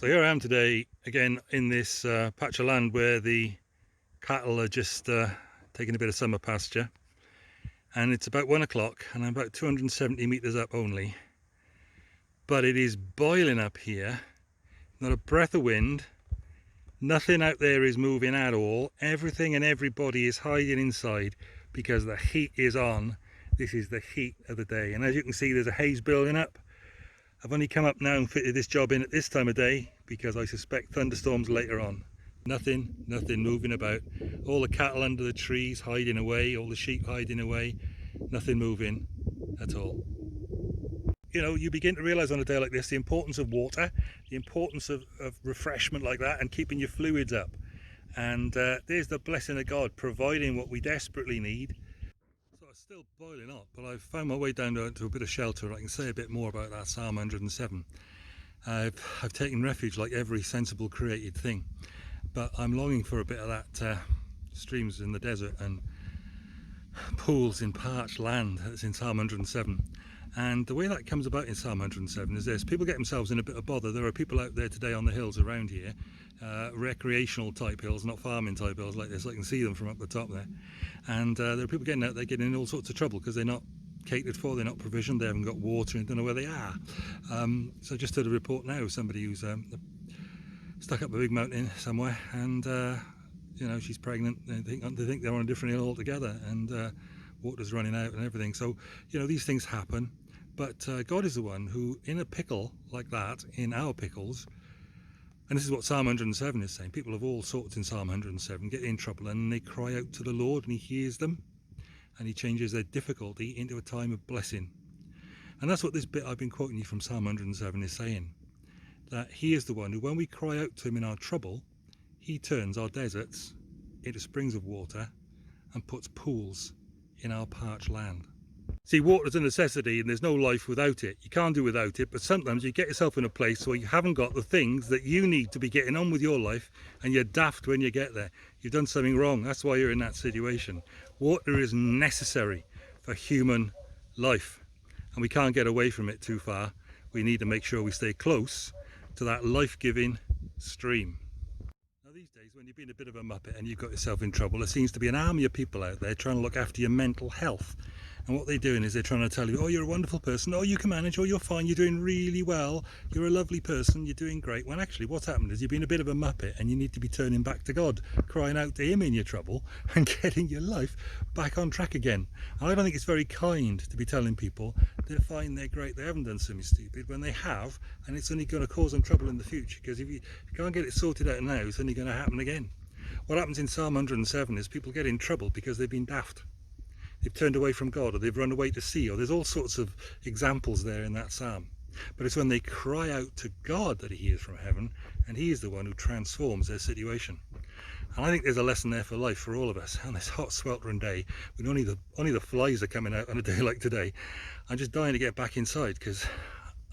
So here I am today again in this patch of land where the cattle are just taking a bit of summer pasture, and it's about 1 o'clock and I'm about 270 meters up only, but it is boiling up here. Not a breath of wind, nothing out there is moving at all. Everything and everybody is hiding inside because the heat is on. This is the heat of the day, and as you can see there's a haze building up. I've only come up now and fitted this job in at this time of day because I suspect thunderstorms later on. Nothing moving about. All the cattle under the trees hiding away, all the sheep hiding away, nothing moving at all. You know, you begin to realise on a day like this the importance of water, the importance of refreshment like that, and keeping your fluids up. And there's the blessing of God providing what we desperately need. So it's still boiling up, but I've found my way down to a bit of shelter. I can say a bit more about that Psalm 107. I've taken refuge like every sensible created thing, but I'm longing for a bit of that streams in the desert and pools in parched land that's in Psalm 107. And the way that comes about in Psalm 107 is this: people get themselves in a bit of bother. There are people out there today on the hills around here, recreational type hills, not farming type hills like this. I can see them from up the top there. And there are people getting out there getting in all sorts of trouble because they're not catered for, they're not provisioned, they haven't got water and don't know where they are. So I just heard a report now of somebody who's stuck up a big mountain somewhere, and you know, she's pregnant. They think they're on a different hill altogether, and water's running out and everything. So you know, these things happen, but God is the one who, in a pickle like that, in our pickles, and this is what Psalm 107 is saying, people of all sorts in Psalm 107 get in trouble and they cry out to the Lord and he hears them and he changes their difficulty into a time of blessing. And that's what this bit I've been quoting you from Psalm 107 is saying, that he is the one who, when we cry out to him in our trouble, he turns our deserts into springs of water and puts pools in our parched land. See, water's a necessity and there's no life without it. You can't do without it, but sometimes you get yourself in a place where you haven't got the things that you need to be getting on with your life, and you're daft when you get there. You've done something wrong, that's why you're in that situation. Water is necessary for human life, and we can't get away from it too far. We need to make sure we stay close to that life-giving stream. Now these days, when you've been a bit of a muppet and you've got yourself in trouble, there seems to be an army of people out there trying to look after your mental health. And what they're doing is they're trying to tell you, oh, you're a wonderful person, oh, you can manage, oh, you're fine, you're doing really well, you're a lovely person, you're doing great. When actually what's happened is you've been a bit of a muppet and you need to be turning back to God, crying out to him in your trouble and getting your life back on track again. And I don't think it's very kind to be telling people they're fine, they're great, they haven't done something stupid, when they have, and it's only going to cause them trouble in the future, because if you can't get it sorted out now, it's only going to happen again. What happens in Psalm 107 is people get in trouble because they've been daft. They've turned away from God, or they've run away to sea, or there's all sorts of examples there in that psalm. But it's when they cry out to God that he hears from heaven, and he is the one who transforms their situation. And I think there's a lesson there for life for all of us. On this hot sweltering day, when only the flies are coming out on a day like today, I'm just dying to get back inside, because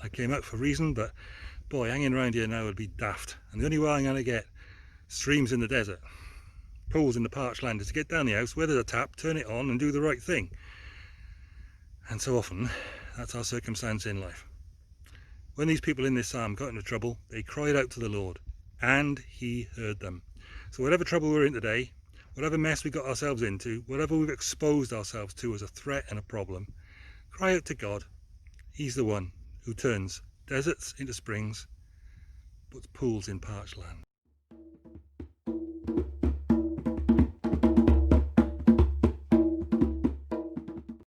I came out for a reason, but boy, hanging around here now would be daft. And the only way I'm going to get streams in the desert, pools in the parched land, is to get down the house where there's a tap, turn it on and do the right thing. And so often that's our circumstance in life. When these people in this psalm got into trouble, they cried out to the Lord and he heard them. So whatever trouble we're in today, whatever mess we got ourselves into, whatever we've exposed ourselves to as a threat and a problem, cry out to God. He's the one who turns deserts into springs, puts pools in parched land.